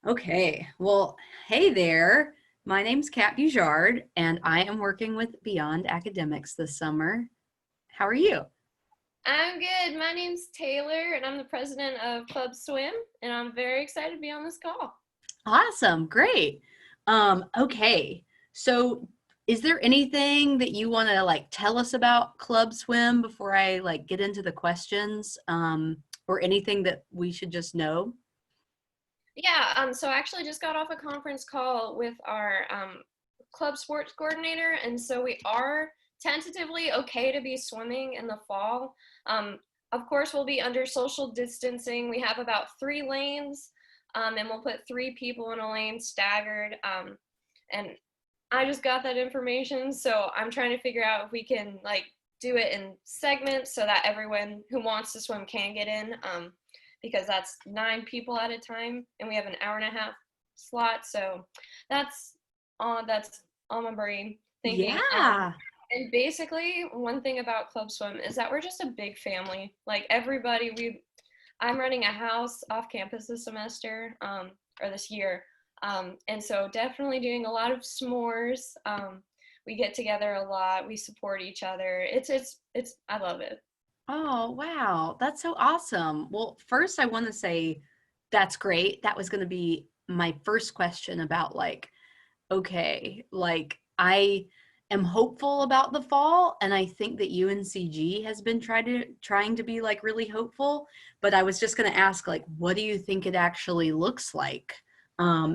Okay, well, hey there. My name's Kat Bujard, and I am working with Beyond Academics this summer. How are you? I'm good. My name's Taylor, and I'm the president of Club Swim, and I'm very excited to be on this call. Awesome, great. Okay, so is there anything that you want to tell us about Club Swim before I get into the questions, or anything that we should just know? Yeah, so I actually just got off a conference call with our club sports coordinator, and so we are tentatively okay to be swimming in the fall. Um, of course, we'll be under social distancing. We have about 3 lanes, and we'll put 3 people in a lane staggered. And I just got that information, so I'm trying to figure out if we can do it in segments so that everyone who wants to swim can get in. Because that's 9 people at a time, and we have an hour and a half slot. So that's on my brain thinking. Yeah. And basically, one thing about Club Swim is that we're just a big family. Like everybody, I'm running a house off campus this semester, or this year. And so definitely doing a lot of s'mores. We get together a lot. We support each other. It's I love it. Oh, wow. That's so awesome. Well, first, I want to say that's great. That was going to be my first question about okay, I am hopeful about the fall, and I think that UNCG has been trying to be really hopeful, but I was just going to ask what do you think it actually looks like?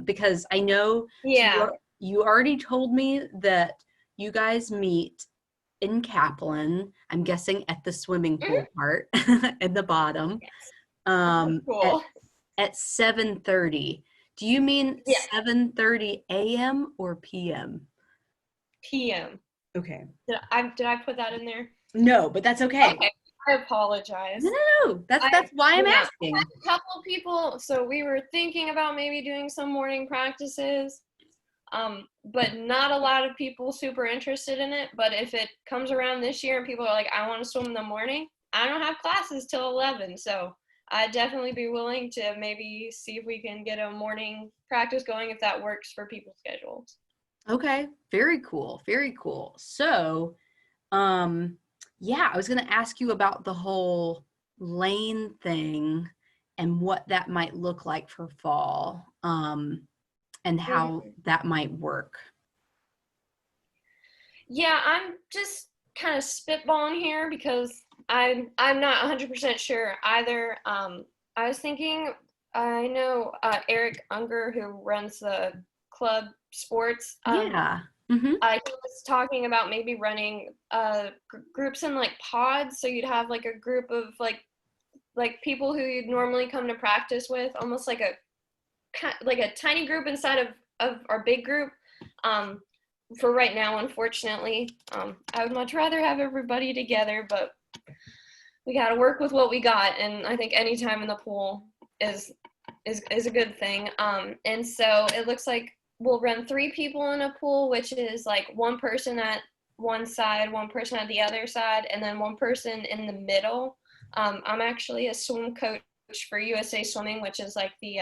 Because I know, so Yeah. you already told me that you guys meet in Kaplan, I'm guessing at the swimming Mhm. pool part at the bottom, Yes. That's um, at cool. at 7:30. Do you mean Yeah. 7:30 a.m. or p.m.? PM. Okay. Did I put that in there? No, but that's okay. Okay. I No, apologize. no, no. That's I that's why I'm yeah, I asking. had a couple people, so we were thinking about maybe doing some morning practices. But not a lot of people super interested in it. But if it comes around this year and people are like, I want to swim in the morning, I don't have classes till 11. So I'd definitely be willing to maybe see if we can get a morning practice going if that works for people's schedules. Okay, very cool. Very cool. So, um, yeah, I was gonna ask you about the whole lane thing and what that might look like for fall, and how Mhm. that might work. Yeah, I'm just kind of spitballing here because I'm not 100% sure either. I was thinking, I know Eric Unger, who runs the club sports. Yeah. Mm-hmm. He was talking about maybe running groups in like pods, so you'd have like a group of like people who you'd normally come to practice with, almost like a tiny group inside of our big group. Um, for right now, unfortunately. I would much rather have everybody together, but we got to work with what we got. And I think any time in the pool is is a good thing. And so it looks like we'll run 3 people in a pool, which is like one person at one side, one person at the other side, and then one person in the middle. I'm actually a swim coach for USA Swimming, which is like the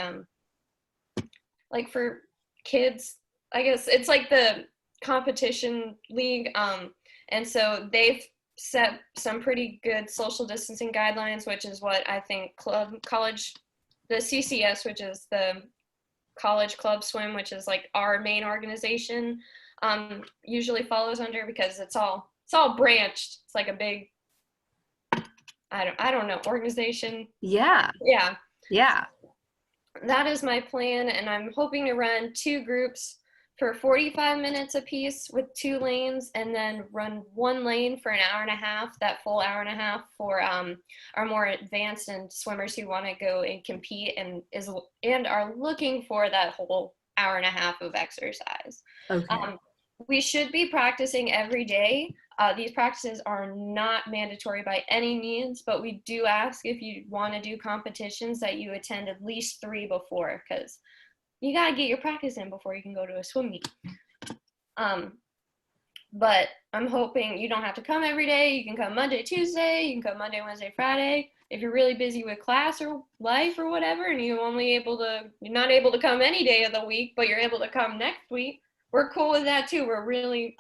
like for kids. I guess it's like the competition league. And so they've set some pretty good social distancing guidelines, which is what I think college, the CCS, which is the college club swim, which is like our main organization, usually follows under because it's all branched. It's like a big I don't know organization. Yeah. Yeah, Yeah. that is my plan, and I'm hoping to run 2 groups for 45 minutes apiece with 2 lanes, and then run 1 lane for an hour and a half, that full hour and a half for our more advanced and swimmers who want to go and compete and are looking for that whole hour and a half of exercise. Okay. Um, we should be practicing every day. These practices are not mandatory by any means, but we do ask if you want to do competitions that you attend at least 3 before, because you got to get your practice in before you can go to a swim meet. Um, but I'm hoping you don't have to come every day. You can come Monday, Tuesday. You can come Monday, Wednesday, Friday. if you're really busy with class or life or whatever, and you're not able to come any day of the week, but you're able to come next week, we're cool with that too. We're really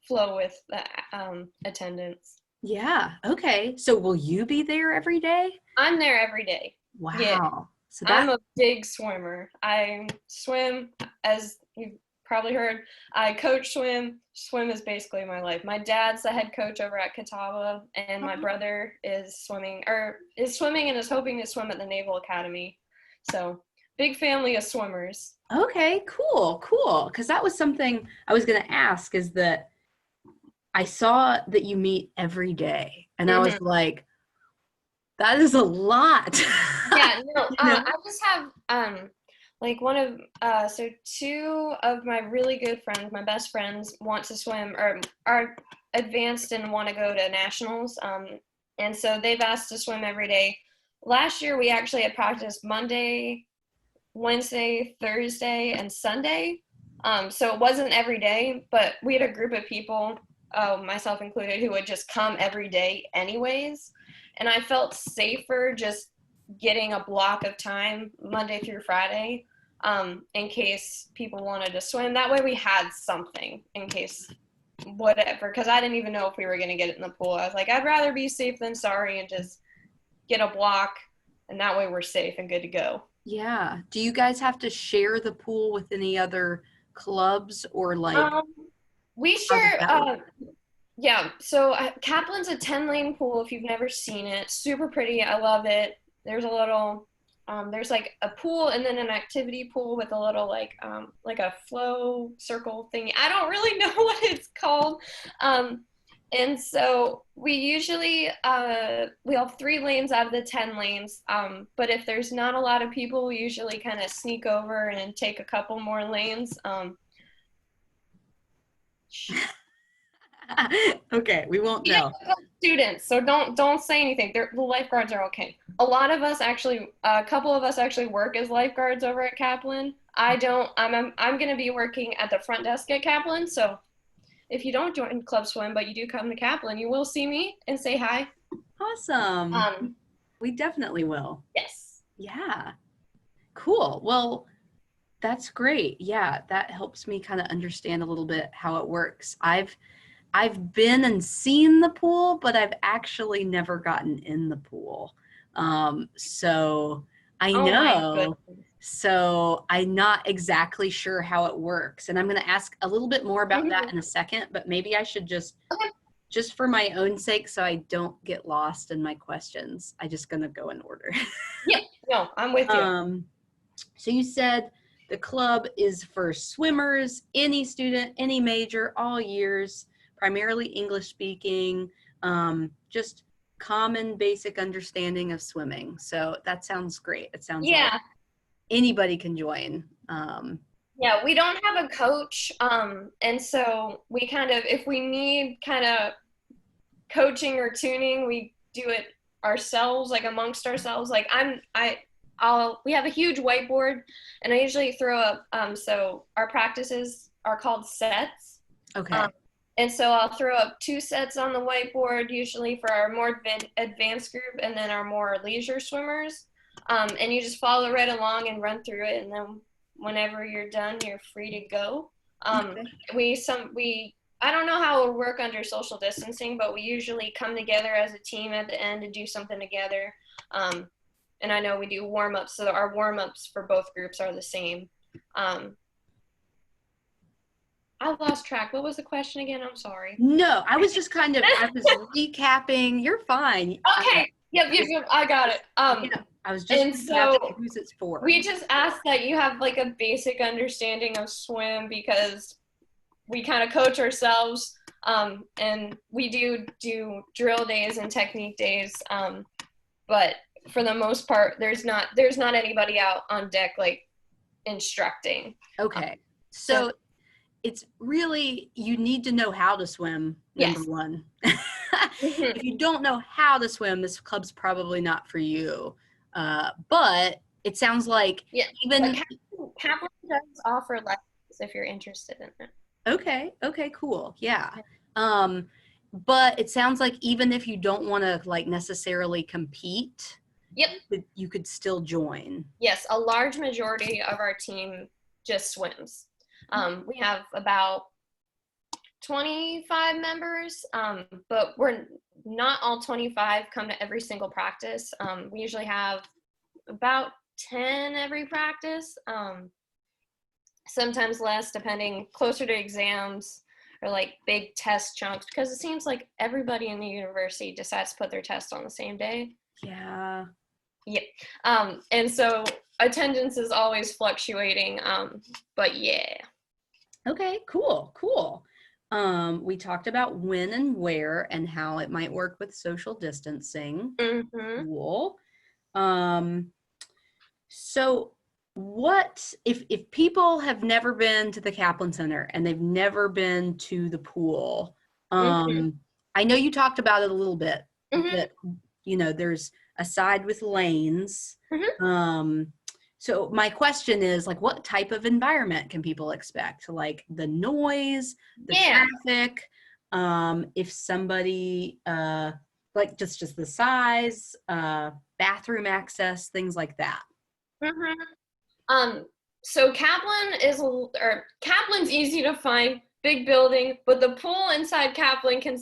flow with the attendance. Yeah. Okay. So will you be there every day? I'm there every day. Yeah. Wow. So I'm that a big swimmer. I swim, as you've probably heard. I coach swim. Swim is basically my life. My dad's the head coach over at Catawba, and my brother is swimming and is hoping to swim at the Naval Academy. So big family of swimmers. okay, cool, cool. Because that was something I was going to ask is that I saw that you meet every day, and I was like, that is a lot. Yeah, no, You know? I just have like so two of my really good friends, my best friends, want to swim or are advanced and want to go to nationals. And so they've asked to swim every day. Last year we actually had practiced Monday, Wednesday, Thursday, and Sunday. So it wasn't every day, but we had a group of people, myself included, who would just come every day anyways. And I felt safer just getting a block of time Monday through Friday, in case people wanted to swim. That way we had something in case whatever, because I didn't even know if we were going to get it in the pool. I was like, I'd rather be safe than sorry and just get a block, and that way we're safe and good to go. Yeah. Do you guys have to share the pool with any other clubs or like? We How does share, that work? yeah, so Kaplan's a 10-lane pool if you've never seen it. Super pretty. I love it. There's a little, there's like a pool and then an activity pool with a little like a flow circle thing. I don't really know what it's called. And so we usually, we have 3 lanes out of the 10 lanes. But if there's not a lot of people, we usually kind of sneak over and take a couple more lanes. Okay, we won't We have know. students, so don't say anything. The lifeguards are okay. A couple of us actually work as lifeguards over at Kaplan. I don't. I'm going to be working at the front desk at Kaplan. So if you don't join Club Swim, but you do come to Kaplan, you will see me and say hi. Awesome. We definitely will. Yes. Yeah. Cool. Well, that's great. Yeah, that helps me kind of understand a little bit how it works. I've been and seen the pool, but I've actually never gotten in the pool. So I Oh my know. goodness. So I'm not exactly sure how it works. And I'm going to ask a little bit more about that in a second, but maybe I should just for my own sake, so I don't get lost in my questions, I'm just going to go in order. Yeah, no, I'm with you. So you said the club is for swimmers, any student, any major, all years, primarily English speaking, just common basic understanding of swimming. So that sounds great. It sounds like anybody can join. Yeah, we don't have a coach. And so we kind of, if we need kind of coaching or tuning, we do it ourselves, like amongst ourselves. Like we have a huge whiteboard, and I usually throw up, so our practices are called sets. Okay. And so I'll throw up 2 sets on the whiteboard, usually for our more advanced group and then our more leisure swimmers. And you just follow right along and run through it. And then whenever you're done, you're free to go. I don't know how it would work under social distancing, but we usually come together as a team at the end to do something together. And I know we do warm-ups, so our warm-ups for both groups are the same. I lost track. What was the question again? I'm sorry. No, I was just I was recapping. You're fine. Okay. Yep. I got it. Yeah, I was just recapping who's it's for. We just asked that you have like a basic understanding of swim because we kind of coach ourselves, and we do drill days and technique days. But for the most part, there's not anybody out on deck like instructing. Okay. So it's really, you need to know how to swim, number one. If you don't know how to swim, this club's probably not for you. But it sounds like even Kaplan does offer lessons if you're interested in it. Okay, cool. Yeah. but it sounds like even if you don't want to like necessarily compete, Yep. you could still join. Yes, a large majority of our team just swims. We have about 25 members, but we're not all 25 come to every single practice. We usually have about 10 every practice, sometimes less, depending closer to exams or like big test chunks, because it seems like everybody in the university decides to put their test on the same day. Yeah. Yep. And so attendance is always fluctuating, but yeah. Okay, cool. We talked about when and where and how it might work with social distancing. Mm-hmm. Cool. So what if people have never been to the Kaplan Center and they've never been to the pool? Mm-hmm. I know you talked about it a little bit, Mm-hmm. that there's a side with lanes. Mm-hmm. So my question is, like, what type of environment can people expect? Like the noise, the Yeah. traffic, if somebody like just the size, bathroom access, things like that. Mm-hmm. So Kaplan's easy to find, big building, but the pool inside Kaplan can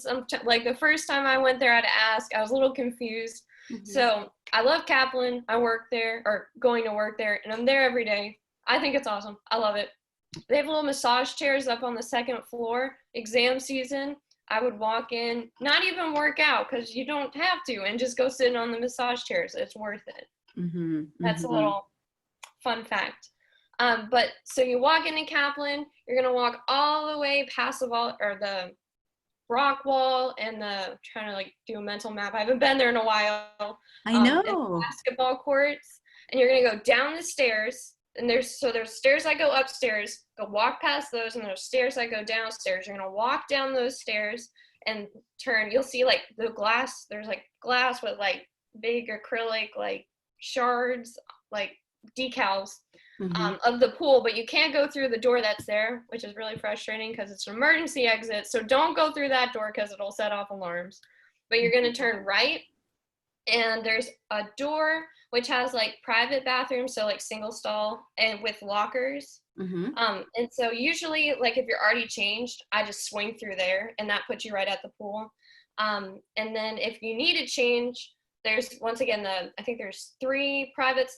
like the first time I went there, I had to ask. I was a little confused. Mm-hmm. So I love Kaplan. I work there, or going to work there, and I'm there every day. I think it's awesome. I love it. They have little massage chairs up on the second floor. Exam season, I would walk in, not even work out because you don't have to, and just go sit on the massage chairs. It's worth it. Mm-hmm. That's a Mm-hmm. little fun fact. But so you walk into Kaplan, you're gonna walk all the way past the rock wall and trying to like do a mental map. I haven't been there in a while. I And know. basketball courts, and you're gonna go down the stairs. And there's stairs that go upstairs. Go walk past those, and there's stairs that go downstairs. You're gonna walk down those stairs and turn. You'll see like the glass. There's like glass with like big acrylic like shards, like decals Mm-hmm. of the pool, but you can't go through the door that's there, which is really frustrating because it's an emergency exit. So don't go through that door because it'll set off alarms. But you're going to turn right, and there's a door which has like private bathrooms, so like single stall and with lockers. Mm-hmm. And so usually, like if you're already changed, I just swing through there, and that puts you right at the pool. And then if you need to change, there's once again I think there's three private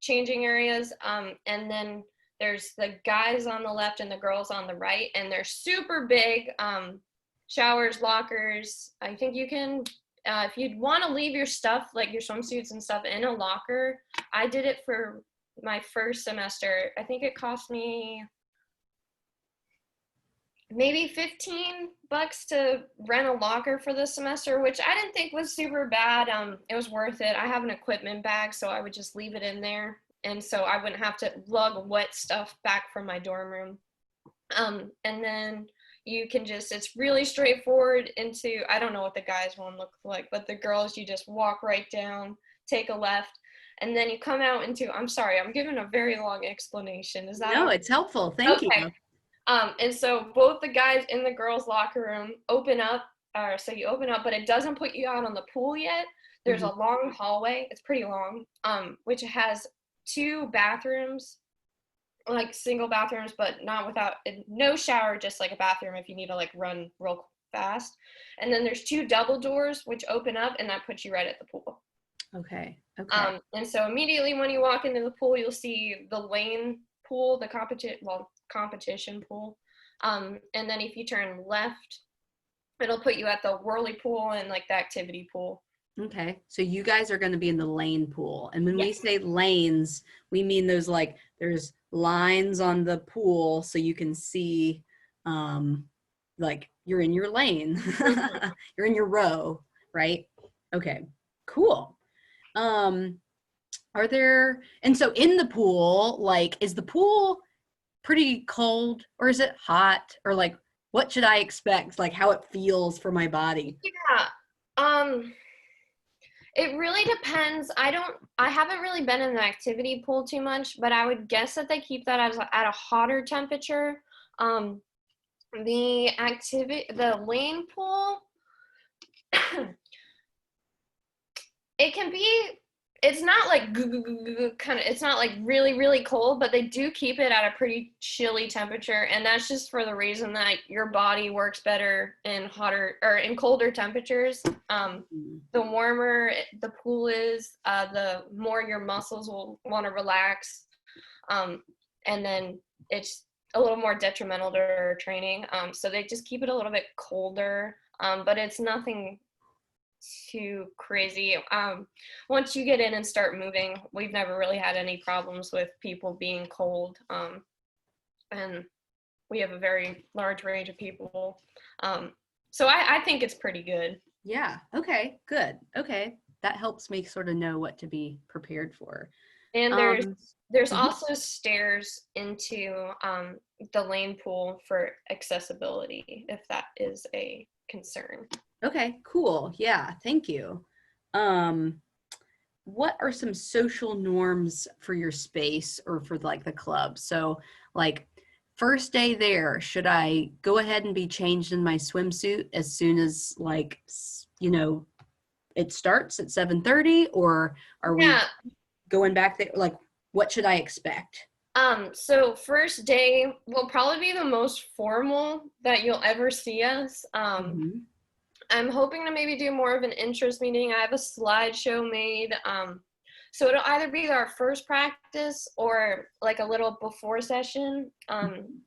changing areas, and then there's the guys on the left and the girls on the right, and they're super big showers, lockers. I think you can, if you'd want to leave your stuff like your swimsuits and stuff in a locker. I did it for my first semester. I think it cost me maybe $15 to rent a locker for the semester, which I didn't think was super bad. It was worth it. I have an equipment bag, so I would just leave it in there, and so I wouldn't have to lug wet stuff back from my dorm room. And then you can it's really straightforward into, I don't know what the guys one looks like, but the girls, you just walk right down, take a left, and then you come out into, I'm sorry, I'm giving a very long explanation. Is that No, okay? it's helpful. Thank you. And so both the guys in the girls' locker room open up, or so you open up, but it doesn't put you out on the pool yet. There's Mm-hmm. a long hallway, it's pretty long, which has two bathrooms, like single bathrooms, but no shower, just like a bathroom if you need to like run real fast. And then there's two double doors which open up, and that puts you right at the pool. Okay. And so immediately when you walk into the pool, you'll see the lane pool, the competition pool. And then if you turn left, it'll put you at the whirly pool and like the activity pool. Okay. So you guys are going to be in the lane pool. And when we Yes. say lanes, we mean those like there's lines on the pool so you can see like you're in your lane. Mm-hmm. You're in your row, right? Okay. Cool. Are there, and so in the pool, like, is the pool pretty cold or is it hot, or like what should I expect, like how it feels for my body? Yeah. It really depends. I haven't really been in the activity pool too much, but I would guess that they keep that at a hotter temperature. The lane pool, it can be, it's not like kind of, it's not like really, really cold, but they do keep it at a pretty chilly temperature. And that's just for the reason that your body works better in hotter or in colder temperatures. The warmer the pool is, the more your muscles will want to relax. And then it's a little more detrimental to training. So they just keep it a little bit colder, but it's nothing too crazy. Once you get in and start moving, we've never really had any problems with people being cold. And we have a very large range of people. So I think it's pretty good. Yeah. Okay. Good. Okay. That helps me sort of know what to be prepared for. And there's Mhm. also stairs into the lane pool for accessibility, if that is a concern. Okay, cool. Yeah, thank you. Um, what are some social norms for your space or for like the club? So, like, first day there, should I go ahead and be changed in my swimsuit as soon as like, it starts at 7:30, or are we Yeah. going back there? Like, what should I expect? So first day will probably be the most formal that you'll ever see us. Mm-hmm. I'm hoping to maybe do more of an interest meeting. I have a slideshow made. So it'll either be our first practice or like a little before session. I'm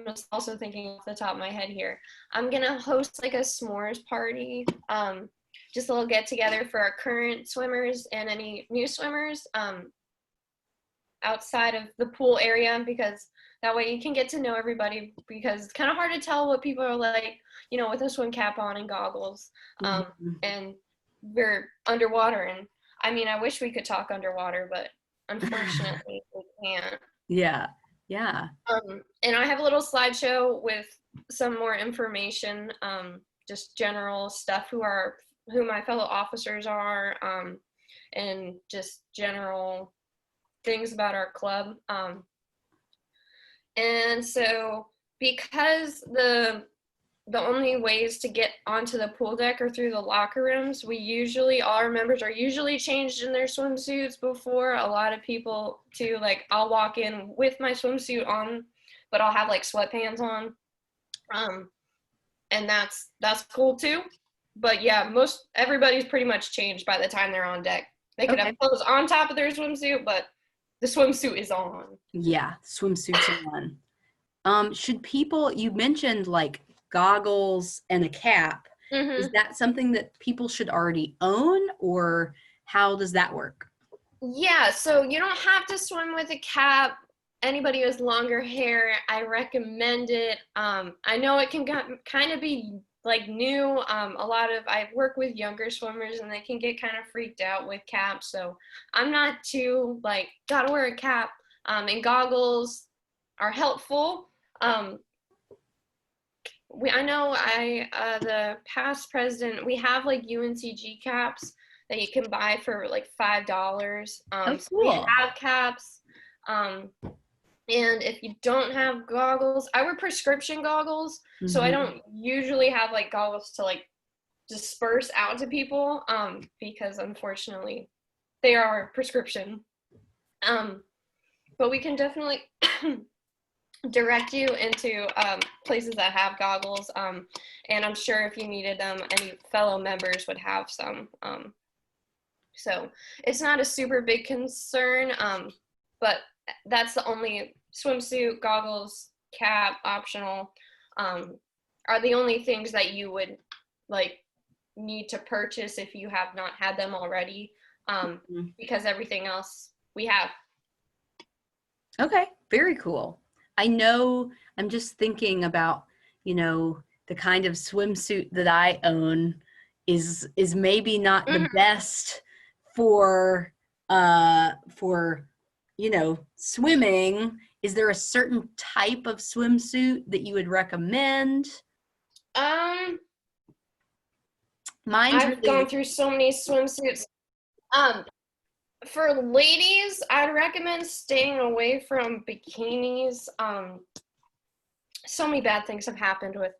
just also thinking off the top of my head here. I'm gonna host like a s'mores party. Just a little get together for our current swimmers and any new swimmers. Outside of the pool area, because that way you can get to know everybody, because it's kind of hard to tell what people are like, with a swim cap on and goggles, Mm-hmm. and we're underwater. And I mean, I wish we could talk underwater, but unfortunately we can't. Yeah, yeah. And I have a little slideshow with some more information, just general stuff, who my fellow officers are, and just general things about our club. And so because the only ways to get onto the pool deck are through the locker rooms, our members are usually changed in their swimsuits before. A lot of people too, like I'll walk in with my swimsuit on, but I'll have like sweatpants on. And that's cool too. But yeah, everybody's pretty much changed by the time they're on deck. They could Okay. have clothes on top of their swimsuit, but the swimsuit is on. Yeah, swimsuits are on. Should people, you mentioned like goggles and a cap. Is Mm-hmm. that something that people should already own, or how does that work? Yeah, so you don't have to swim with a cap. Anybody who has longer hair, I recommend it. I know it can kind of be like new. I work with younger swimmers and they can get kind of freaked out with caps. So I'm not too like, gotta wear a cap. And goggles are helpful. The past president, we have like UNCG caps that you can buy for like $5. Oh, So we cool. have caps. And if you don't have goggles, I wear prescription goggles, so I Hmm. don't usually have like goggles to like disperse out to people, because unfortunately they are prescription. But we can definitely direct you into places that have goggles, and I'm sure if you needed them, any fellow members would have some. So it's not a super big concern, but that's the only swimsuit, goggles, cap, optional, are the only things that you would like need to purchase if you have not had them already, because everything else we have. Okay, very cool. I know I'm just thinking about, the kind of swimsuit that I own is maybe not the Mm-hmm. best for swimming. Is there a certain type of swimsuit that you would recommend? Um, Mine's I've gone really through so many swimsuits. Um, for ladies, I'd recommend staying away from bikinis. so many bad things have happened with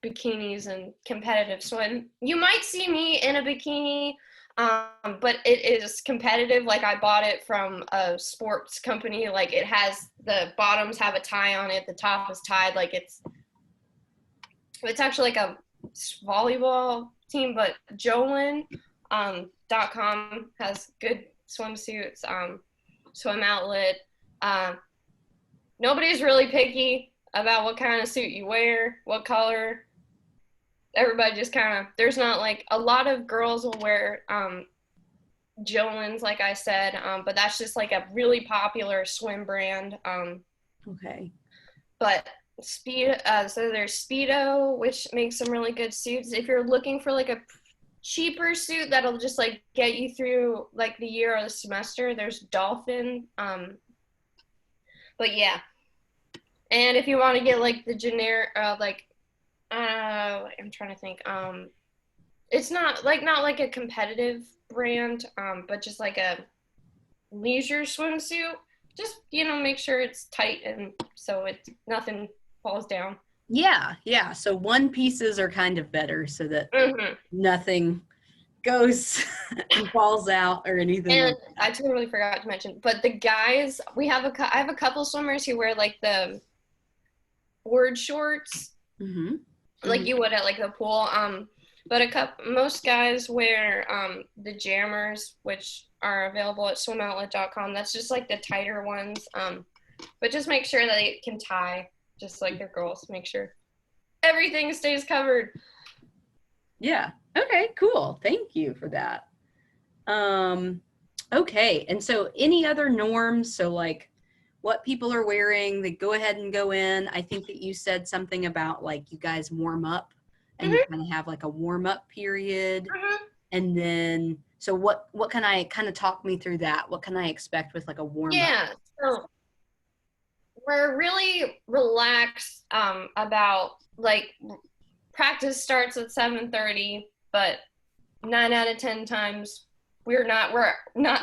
bikinis and competitive swim. You might see me in a bikini, but it is competitive. Like I bought it from a sports company. Like it has the bottoms have a tie on it, the top is tied. Like it's actually like a volleyball team, but Jolin .com has good swimsuits, swim outlet. Nobody's really picky about what kind of suit you wear, what color. Everybody just kind of, there's not like, a lot of girls will wear Jolin's, like I said, but that's just like a really popular swim brand. Okay. But so there's Speedo, which makes some really good suits. If you're looking for like a cheaper suit that'll just like get you through like the year or the semester, there's Dolphin. But yeah, and if you want to get like the generic, I'm trying to think. It's not like a competitive brand, but just like a leisure swimsuit. Just make sure it's tight and so nothing falls down. Yeah. So one pieces are kind of better so that Mm-hmm. nothing goes and falls out or anything. And like that. I totally forgot to mention, but the guys, I have a couple swimmers who wear like the board shorts, Mm-hmm. like you would at like the pool. But most guys wear the jammers, which are available at swimoutlet.com. That's just like the tighter ones. But just make sure that they can tie, just like the girls. Make sure everything stays covered. Yeah. Okay, cool. Thank you for that. Okay. And so any other norms? So like what people are wearing, they go ahead and go in. I think that you said something about like you guys warm up and you kind of have like a warm up period. Mm-hmm. And then, so what can I kind of talk me through that? What can I expect with like a warm up? Yeah. So we're really relaxed about like practice starts at 7:30, but 9 out of 10 times we're not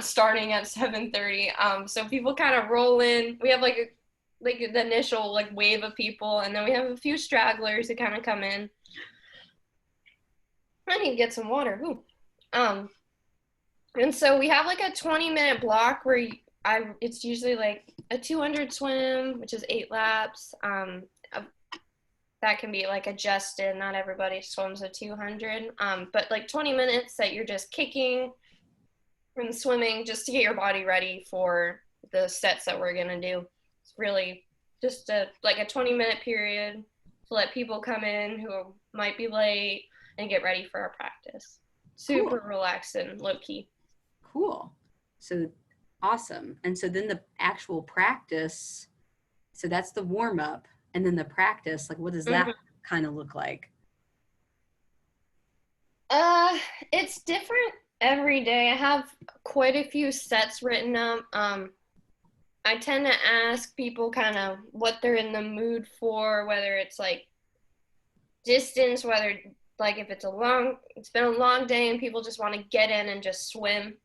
starting at 7:30. So people kind of roll in. We have like the initial like wave of people, and then we have a few stragglers who kind of come in. I need to get some water. Ooh. And so we have like a 20-minute block where it's usually like a 200 swim, which is 8 laps. That can be like adjusted. Not everybody swims a 200. But like 20 minutes that you're just kicking and swimming just to get your body ready for the sets that we're gonna do. It's really just like a 20-minute period to let people come in who might be late and get ready for our practice. Super relaxed and low key. Cool. So awesome. And so then the actual practice, so that's the warm up, and then the practice, like what does that kind of look like? It's different every day. I have quite a few sets written up. I tend to ask people kind of what they're in the mood for, whether it's like distance, whether like if it's been a long day and people just want to get in and just swim.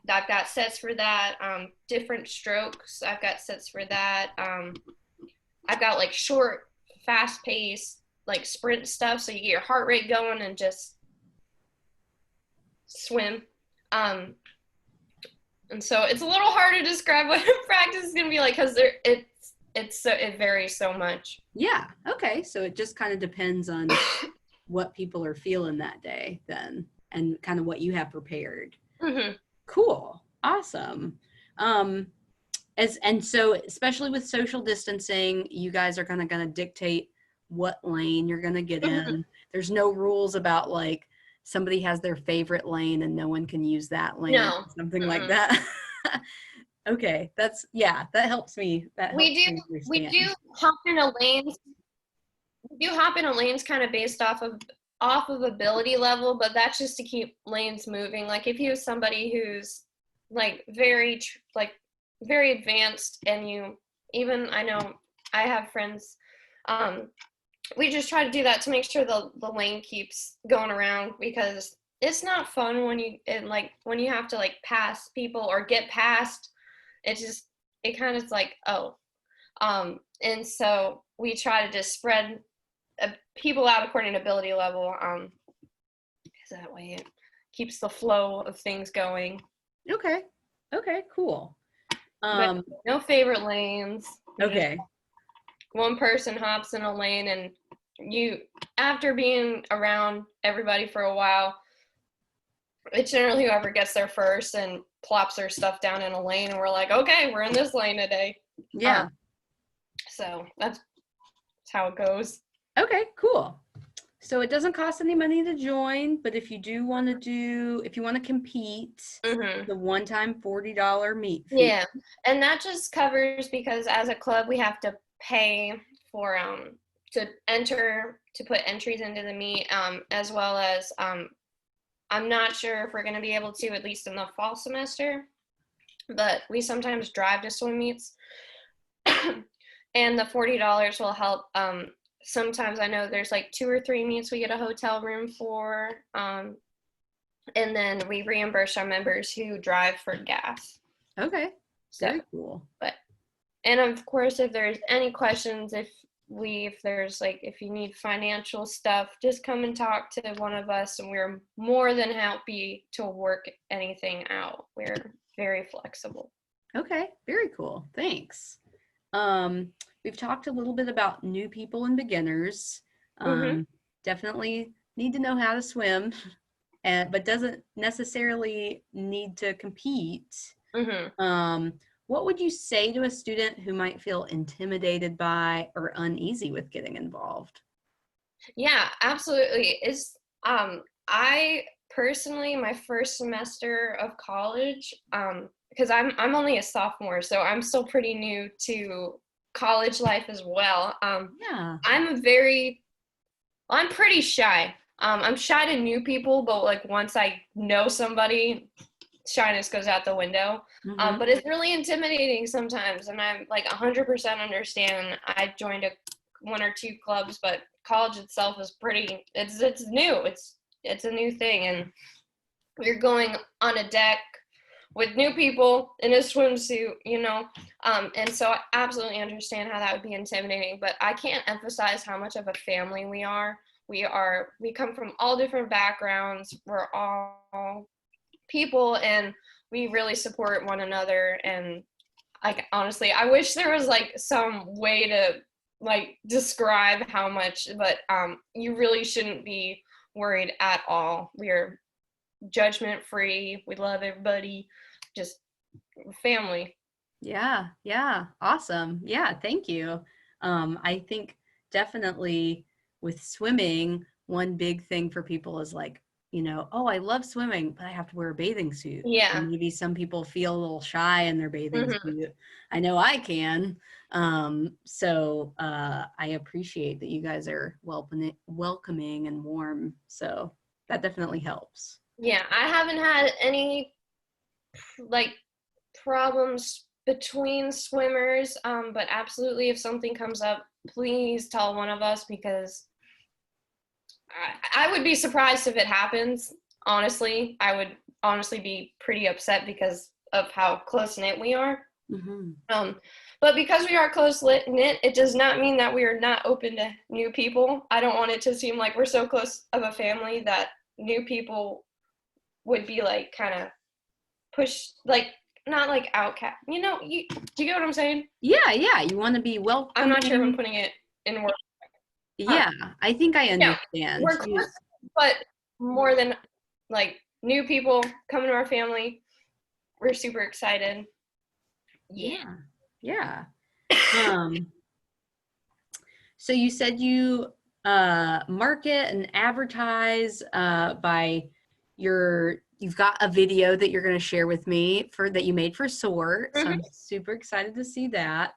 I've got sets for that. Different strokes, I've got sets for that. I've got like short, fast paced, like sprint stuff, so you get your heart rate going and just swim. And so it's a little hard to describe what practice is gonna be like because it varies so much. Yeah. Okay. So it just kind of depends on what people are feeling that day then, and kind of what you have prepared. Mm-hmm. Cool. Awesome. And so especially with social distancing, you guys are kind of going to dictate what lane you're going to get in. There's no rules about like somebody has their favorite lane and no one can use that lane. No. Something like that. Okay. That helps me. We do hop into lanes. We do hop into lanes kind of based off of ability level, but that's just to keep lanes moving. Like if you have somebody who's like very advanced, and I know I have friends, we just try to do that to make sure the lane keeps going around, because it's not fun when you have to like pass people or get past. It kind of is like, oh. And so we try to just spread people out according to ability level, because that way it keeps the flow of things going. Okay. Okay, cool. But no favorite lanes. Okay. One person hops in a lane, and you, after being around everybody for a while, it's generally whoever gets there first and plops their stuff down in a lane, and we're like, okay, we're in this lane today. Yeah. So that's how it goes. Okay, cool. So it doesn't cost any money to join, but if you want to compete, the one-time $40 meet fee. Yeah, and that just covers, because as a club we have to pay for to put entries into the meet, as well as I'm not sure if we're going to be able to, at least in the fall semester, but we sometimes drive to swim meets. And the $40 will help. Sometimes I know there's like 2 or 3 meets we get a hotel room for, and then we reimburse our members who drive for gas. Okay, very So cool. And of course, if there's any questions, if you need financial stuff, just come and talk to one of us, and we're more than happy to work anything out. We're very flexible. Okay, very cool. Thanks. We've talked a little bit about new people and beginners. Definitely need to know how to swim, but doesn't necessarily need to compete. What would you say to a student who might feel intimidated by or uneasy with getting involved? Yeah, absolutely. I personally, my first semester of college, because I'm only a sophomore, so I'm still pretty new to college life as well. Yeah. I'm pretty shy. I'm shy to new people, but like once I know somebody, shyness goes out the window. But it's really intimidating sometimes, and I'm like 100% understand. I joined 1 or 2 clubs, but college itself is it's new. It's a new thing, and you're going on a deck with new people in a swimsuit, and so I absolutely understand how that would be intimidating, but I can't emphasize how much of a family we are. We come from all different backgrounds. We're all people, and we really support one another. And like, honestly, I wish there was like some way to like describe how much, but you really shouldn't be worried at all. We're judgment free. We love everybody. Just family. Yeah. Awesome. Yeah, thank you. I think definitely with swimming, one big thing for people is like, oh, I love swimming, but I have to wear a bathing suit. Yeah. And maybe some people feel a little shy in their bathing suit. I know I can. So I appreciate that you guys are welcoming and warm. So that definitely helps. Yeah, I haven't had any like problems between swimmers, but absolutely, if something comes up, please tell one of us, because I would be surprised if it happens. Honestly, I would honestly be pretty upset because of how close knit we are. But because we are close knit, it does not mean that we are not open to new people. I don't want it to seem like we're so close of a family that new people would be like kind of pushed, like not like outcast. Do you get what I'm saying? Yeah. You want to be welcome. I'm not sure if I'm putting it in words. Yeah, I think I understand. Yeah, we're close, but more than like new people coming to our family, we're super excited. Yeah. So you said you market and advertise by you've got a video that you're going to share with me that you made for SOAR. So I'm super excited to see that.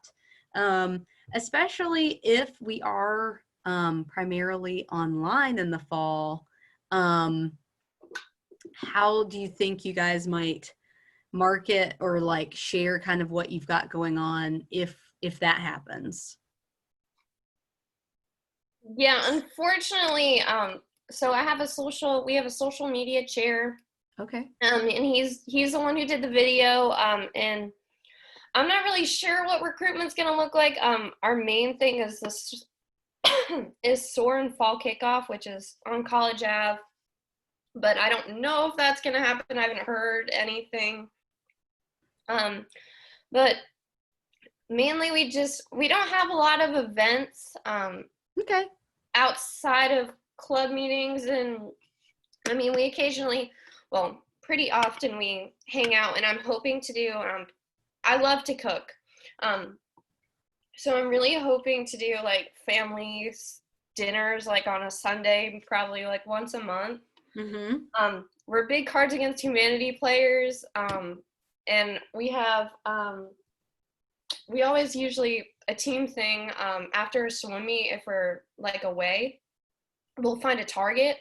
Especially if we are primarily online in the fall. How do you think you guys might market or like share kind of what you've got going on if that happens? Yeah, unfortunately, so we have a social media chair. Okay. And he's the one who did the video, and I'm not really sure what recruitment's gonna look like. Our main thing is this is Soar and Fall Kickoff, which is on College Ave. But I don't know if that's gonna happen. I haven't heard anything. But mainly we don't have a lot of events Okay. outside of club meetings, and I mean we occasionally, well, pretty often we hang out, and I'm hoping to do I love to cook. So I'm really hoping to do like family dinners like on a Sunday, probably like once a month. We're big Cards Against Humanity players, and we always usually a team thing after a swim meet. If we're like away, we'll find a Target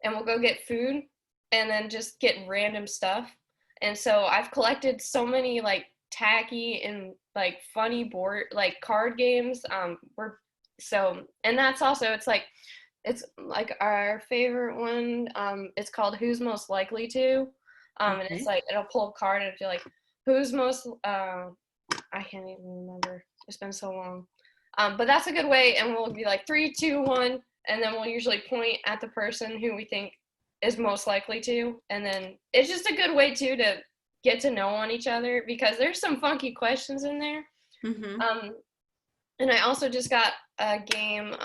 and we'll go get food and then just get random stuff. And so I've collected so many like tacky and like funny board like card games. And that's also it's like our favorite one. It's called Who's Most Likely To. And it's like it'll pull a card and it'll be like who's most I can't even remember. It's been so long. But that's a good way, and we'll be like 3, 2, 1, and then we'll usually point at the person who we think is most likely to, and then it's just a good way too to get to know on each other because there's some funky questions in there. And I also just got a game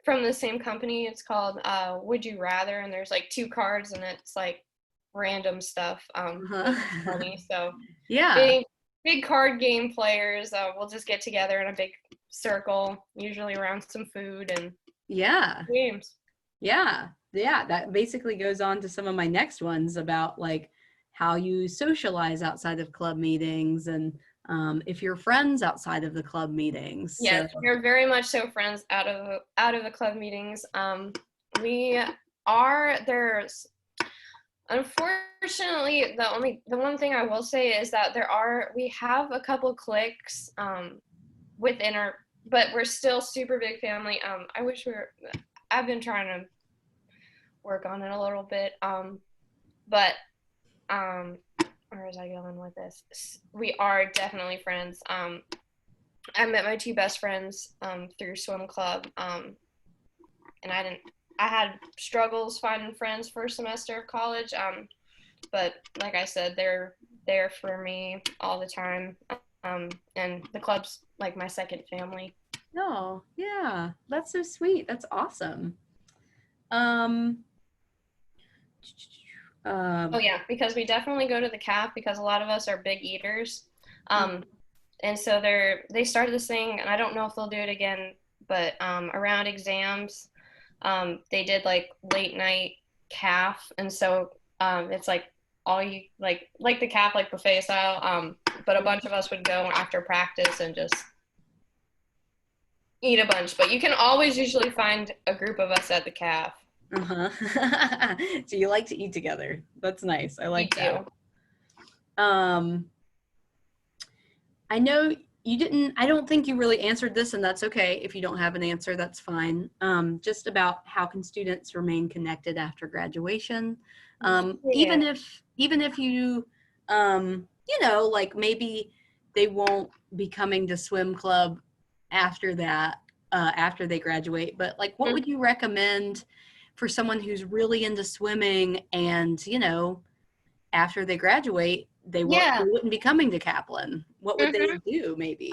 from the same company. It's called Would You Rather, and there's like 2 cards, and it's like random stuff. It's funny. So Yeah. big card game players. We'll just get together in a big circle, usually around some food and games. Yeah. That basically goes on to some of my next ones about like how you socialize outside of club meetings and if you're friends outside of the club meetings. Yes, we're very much so friends out of the club meetings. There's unfortunately the one thing I will say is that we have a couple cliques within our, but we're still super big family. I've been trying to work on it a little bit, but where was I going with this? We are definitely friends. I met my 2 best friends through swim club, and I had struggles finding friends first semester of college, but like I said, they're there for me all the time, and the club's like my second family. Oh, yeah, that's so sweet. That's awesome. Oh yeah, because we definitely go to the calf because a lot of us are big eaters. And so they started this thing, and I don't know if they'll do it again, but around exams, they did like late night calf, and so it's like all you like the calf like buffet style, but a bunch of us would go after practice and just eat a bunch. But you can always usually find a group of us at the calf. So you like to eat together. That's nice. I like that. I know you didn't, I don't think you really answered this, and that's okay. If you don't have an answer, that's fine. Just about how can students remain connected after graduation? Even if you, you know, like maybe they won't be coming to swim club after that, after they graduate, but like, what would you recommend for someone who's really into swimming and, you know, after they graduate, they wouldn't be coming to Kaplan? What would they do maybe?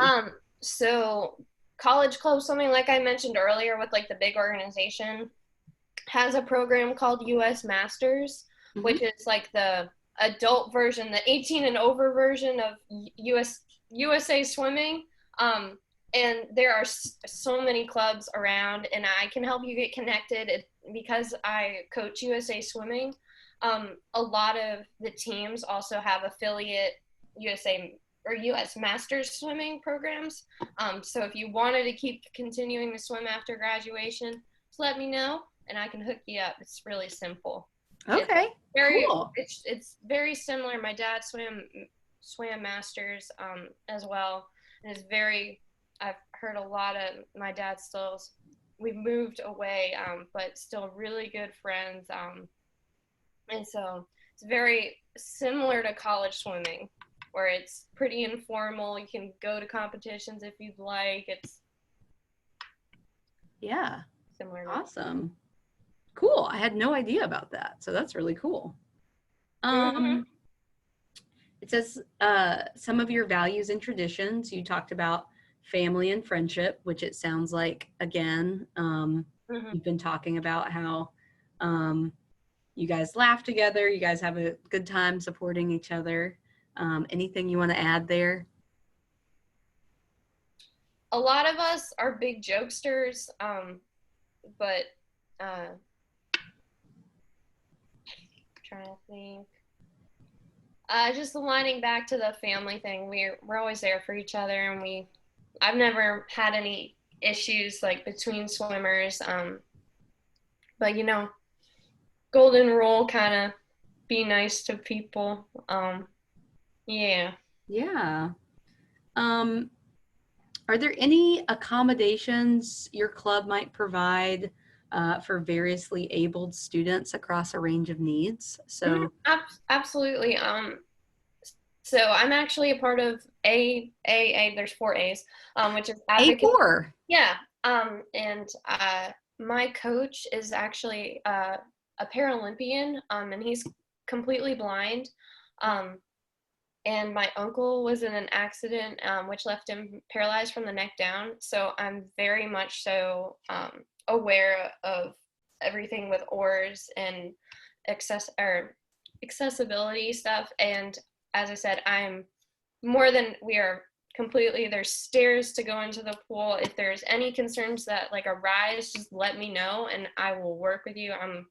So College Club Swimming, like I mentioned earlier with like the big organization, has a program called US Masters, which is like the adult version, the 18 and over version of USA Swimming. And there are so many clubs around, and I can help you get connected because I coach USA Swimming. A lot of the teams also have affiliate USA or US Masters swimming programs. So if you wanted to keep continuing to swim after graduation, just let me know and I can hook you up. It's really simple. Okay, cool. It's very similar. My dad swam Masters as well. And I've heard a lot of my dad we've moved away, but still really good friends. And so it's very similar to college swimming, or it's pretty informal. You can go to competitions if you'd like. It's Yeah. similar to Awesome. Cool. I had no idea about that. So that's really cool. mm-hmm. It says some of your values and traditions. You talked about family and friendship, which it sounds like, again, Mm-hmm. you've been talking about how you guys laugh together, you guys have a good time supporting each other. Anything you want to add there? A lot of us are big jokesters, but trying to think. Just aligning back to the family thing, we're always there for each other, and I've never had any issues like between swimmers. But golden rule, kind of be nice to people. Yeah. Yeah. Um, are there any accommodations your club might provide for variously abled students across a range of needs? Mhm. So, Absolutely. So I'm actually a part of A. There's four A's, which is advocate. A4. Yeah. And my coach is actually a Paralympian, and he's completely blind. Um, and my uncle was in an accident, which left him paralyzed from the neck down. So I'm very much so aware of everything with oars and accessibility stuff. And as I said, we are completely, there's stairs to go into the pool. If there's any concerns that like arise, just let me know and I will work with you. I'm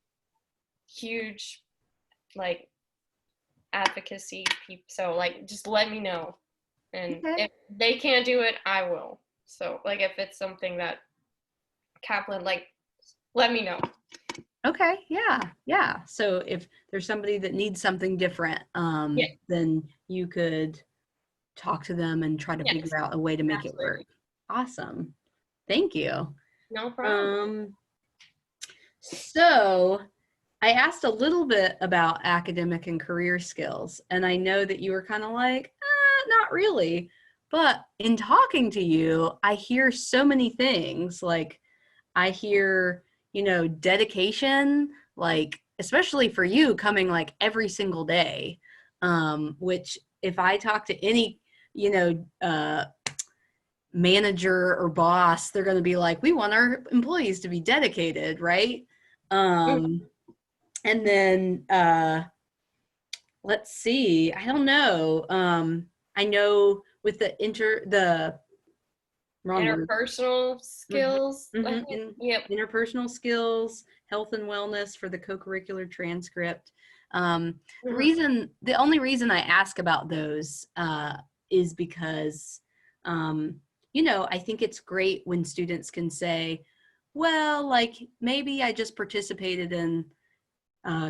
huge like advocacy people, so like just let me know, and Okay. if they can't do it, I will. So like if it's something that Kaplan, like, let me know. Okay. Yeah. Yeah. So if there's somebody that needs something different, Yeah. then you could talk to them and try to Yes, figure out a way to make it work. absolutely. Awesome. Thank you. No problem. Um, so I asked a little bit about academic and career skills, and I know that you were kind of like, not really. But in talking to you, I hear so many things. Like, I hear, dedication, like, especially for you coming like every single day, which if I talk to any, manager or boss, they're going to be like, we want our employees to be dedicated, right? Um, and then let's see, I don't know. I know with the wrong word. Interpersonal Mhm, skills, I mhm, think. Yep. interpersonal skills, health and wellness for the co-curricular transcript. Mhm. The only reason I ask about those is because, I think it's great when students can say, well, like maybe I just participated in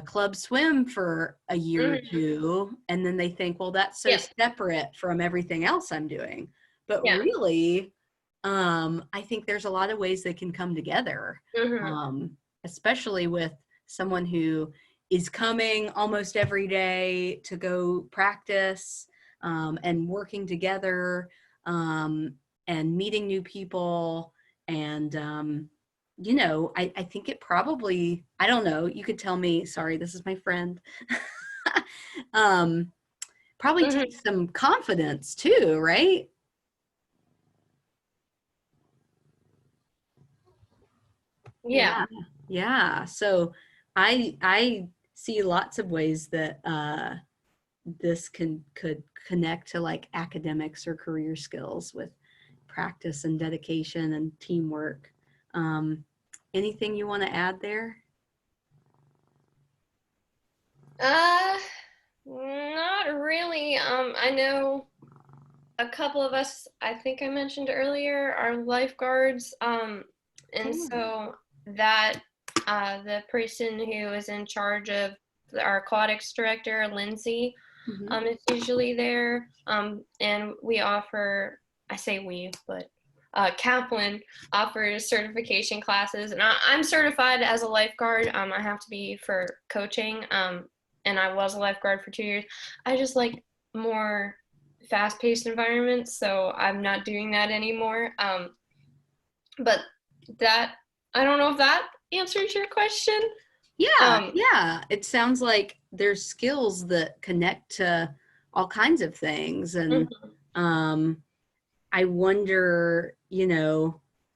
club swim for a year or Mhm. two, and then they think, well, that's so Yeah. separate from everything else I'm doing. But Yeah. really, I think there's a lot of ways they can come together, Mhm. um, especially with someone who is coming almost every day to go practice, and working together, um, and meeting new people. And, I think it probably, I don't know, you could tell me, sorry, this is my friend, um, probably Mhm. takes some confidence too, right? Yeah. Yeah. Yeah. So I see lots of ways that this could connect to like academics or career skills with practice and dedication and teamwork. Um, anything you want to add there? Uh, Not really. I know a couple of us, I think I mentioned earlier, are lifeguards. And Cool. so that the person who is in charge of our aquatics director, Lindsay, Hmm. is usually there. And we offer, I say we, but Kaplan offers certification classes, and I'm certified as a lifeguard. I have to be for coaching, and I was a lifeguard for 2 years. I just like more. fast-paced environments, so I'm not doing that anymore. But that, I don't know if that answers your question. Yeah, Um, yeah. It sounds like there's skills that connect to all kinds of things. And mhm, um, I wonder,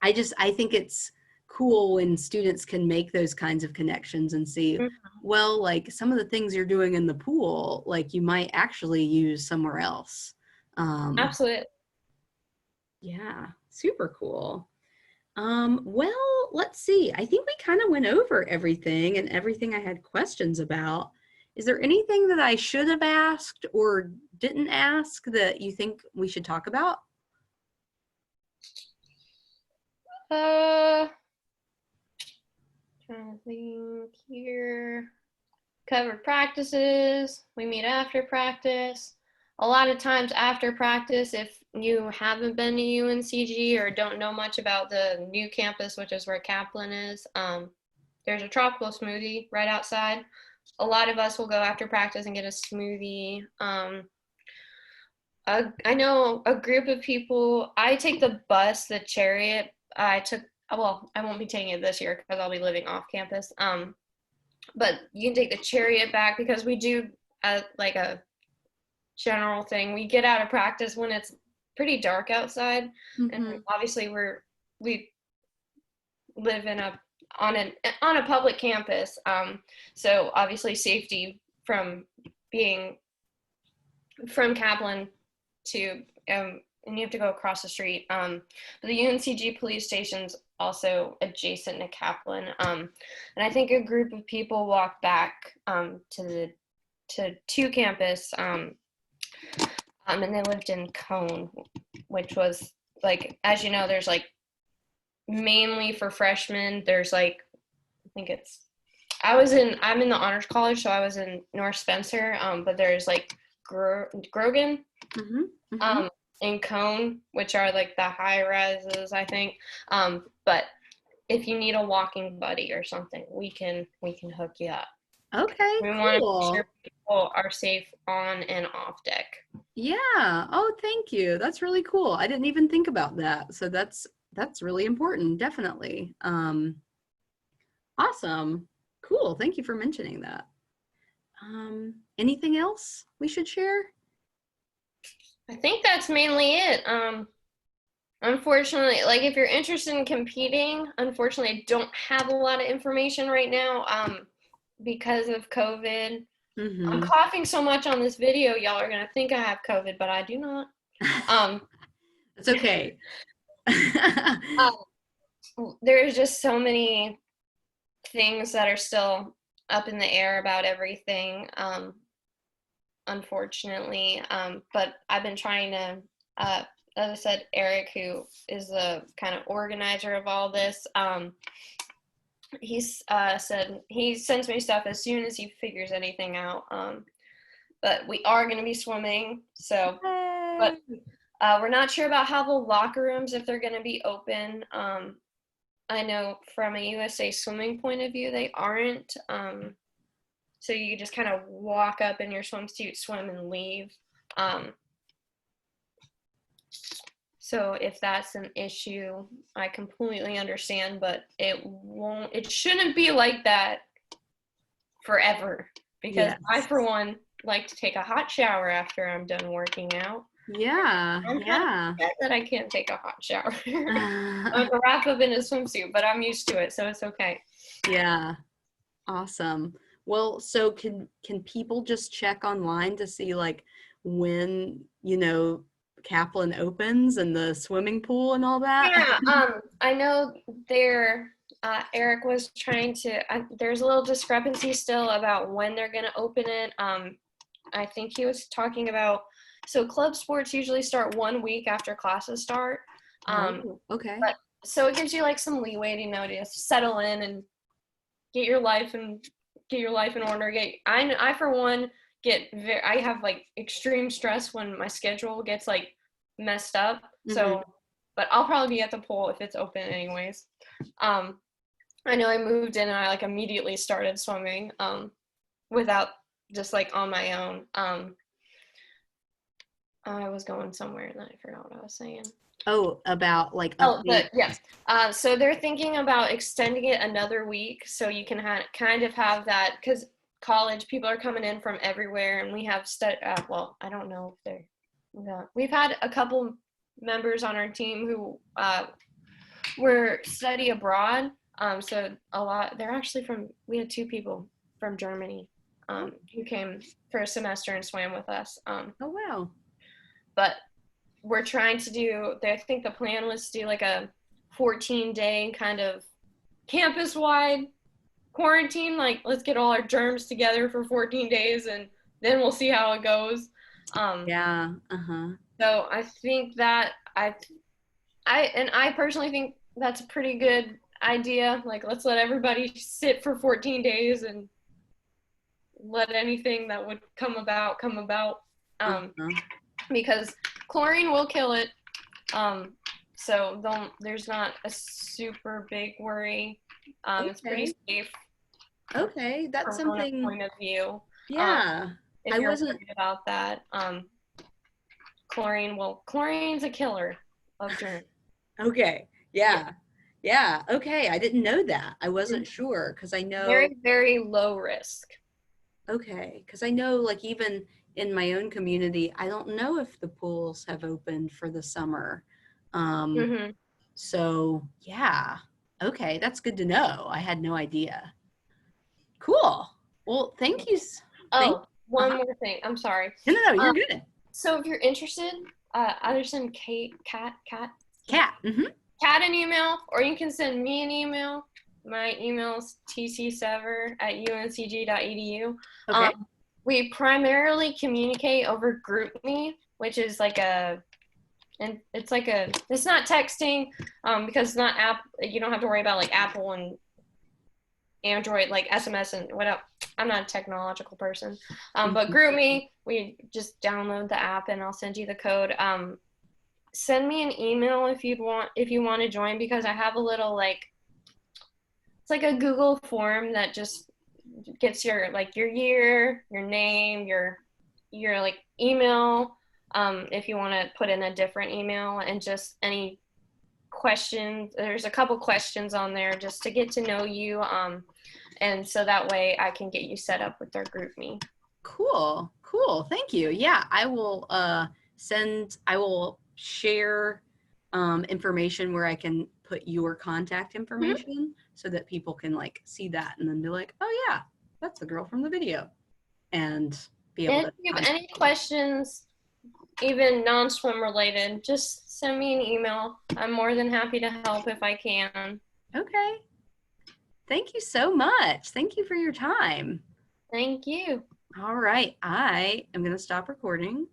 I think it's cool when students can make those kinds of connections and see, mhm, well, like some of the things you're doing in the pool, like you might actually use somewhere else. Um, absolutely. yeah, super cool. Well, let's see. I think we kind of went over everything and everything I had questions about. Is there anything that I should have asked or didn't ask that you think we should talk about? Uh, Trying to think here. Covered practices. We meet after practice. A lot of times after practice, if you haven't been to UNCG or don't know much about the new campus, which is where Kaplan is, there's a tropical smoothie right outside. A lot of us will go after practice and get a smoothie. I know a group of people. I take the bus, the Chariot. Well, I won't be taking it this year because I'll be living off campus. But you can take the Chariot back because we do like a general thing. We get out of practice when it's pretty dark outside, and Mm-hmm. obviously we live on a public campus. So obviously safety from being from Kaplan to and you have to go across the street. But the UNCG police station's also adjacent to Kaplan, and I think a group of people walked back to campus, and they lived in Cone, which was like, as you know, there's like mainly for freshmen. There's like, I think it's I'm in the honors college, so I was in North Spencer, but there's like Grogan, Mm-hmm. Mm-hmm. um, and Cone, which are like the high rises, I think. But if you need a walking buddy or something, we can hook you up. Okay, We want to make sure cool. people are safe on and off deck. Yeah. Oh, thank you. That's really cool. I didn't even think about that. So that's really important, definitely. Awesome. Cool. Thank you for mentioning that. Anything else we should share? I think that's mainly it. Unfortunately, like if you're interested in competing, unfortunately, I don't have a lot of information right now. Because of COVID. I'm Mm-hmm. coughing so much on this video, y'all are gonna think I have COVID, but I do not. Um, It's okay. there's just so many things that are still up in the air about everything, unfortunately. But I've been trying to, as I said, Eric, who is the kind of organizer of all this, he's said he sends me stuff as soon as he figures anything out. But we are going to be swimming, so but Yay. we're not sure about how the locker rooms, if they're going to be open. I know from a USA Swimming point of view, they aren't. So you just kind of walk up in your swimsuit, swim, and leave. Um, so if that's an issue, I completely understand, but it shouldn't be like that forever because I, Yes. for one, like to take a hot shower after I'm done working out. Yeah. I'm kind of Yeah. upset that I can't take a hot shower. I have to wrap up in a swimsuit, but I'm used to it, so it's okay. Yeah. Awesome. Well, so can people just check online to see like when, Kaplan opens and the swimming pool and all that? Yeah, I know there. Eric was trying to. There's a little discrepancy still about when they're going to open it. I think he was talking about. So club sports usually start 1 week after classes start. Um, Oh, okay. but so it gives you like some leeway to settle in and get your life and get your life in order. I for one I have like extreme stress when my schedule gets like messed up. Hmm. So, but I'll probably be at the pool if it's open anyways. Um, I know I moved in and I like immediately started swimming without just like on my own. I was going somewhere and then I forgot what I was saying. Oh, about like Oh, update. but yes. So they're thinking about extending it another week so you can kind of have that, because college people are coming in from everywhere, and we have well, I don't know if they're. No. We've had a couple members on our team who were study abroad. So a lot. They're actually from. We had 2 people from Germany who came for a semester and swam with us. Oh wow. But we're trying to do, I think the plan was to do like a 14-day kind of campus-wide quarantine. Like, let's get all our germs together for 14 days and then we'll see how it goes. Yeah. Uh-huh. So I think that I personally think that's a pretty good idea. Like, let's let everybody sit for 14 days and let anything that would come about. Uh-huh. Because chlorine will kill it. So there's not a super big worry. It's pretty safe Okay, that's from a something. point of view. Yeah. If I you're wasn't. worried about that, chlorine's a killer of germs. Okay. Yeah. Yeah. Yeah. Okay. I didn't know that. I wasn't sure because I know. Very, very low risk. Okay, because I know, like, even in my own community, I don't know if the pools have opened for the summer. Mm-hmm. So yeah. Okay, that's good to know. I had no idea. Cool. Well, thank you. Thank. Oh, one Uh-huh. more thing. I'm sorry. No, you're good. So if you're interested, either send Kat Cat. Mm-hmm. an email, or you can send me an email. My email is tcsever@uncg.edu. Okay. We primarily communicate over GroupMe, which is like it's not texting, because it's not app. You don't have to worry about like Apple and Android, like SMS and whatever. I'm not a technological person. But GroupMe, we just download the app and I'll send you the code. Send me an email if you want to join, because I have a little it's like a Google form that just gets your year, your name, your like email, if you want to put in a different email, and just any questions. There's a couple questions on there just to get to know you, and so that way I can get you set up with their GroupMe. Cool. Thank you. Yeah, I will share information where I can put your contact information so that people can like see that and then be like, oh yeah, that's the girl from the video, and be able And to. if you have any questions, even non-swim related, just send me an email. I'm more than happy to help if I can. Okay. Thank you so much. Thank you for your time. Thank you. All right. I am going to stop recording.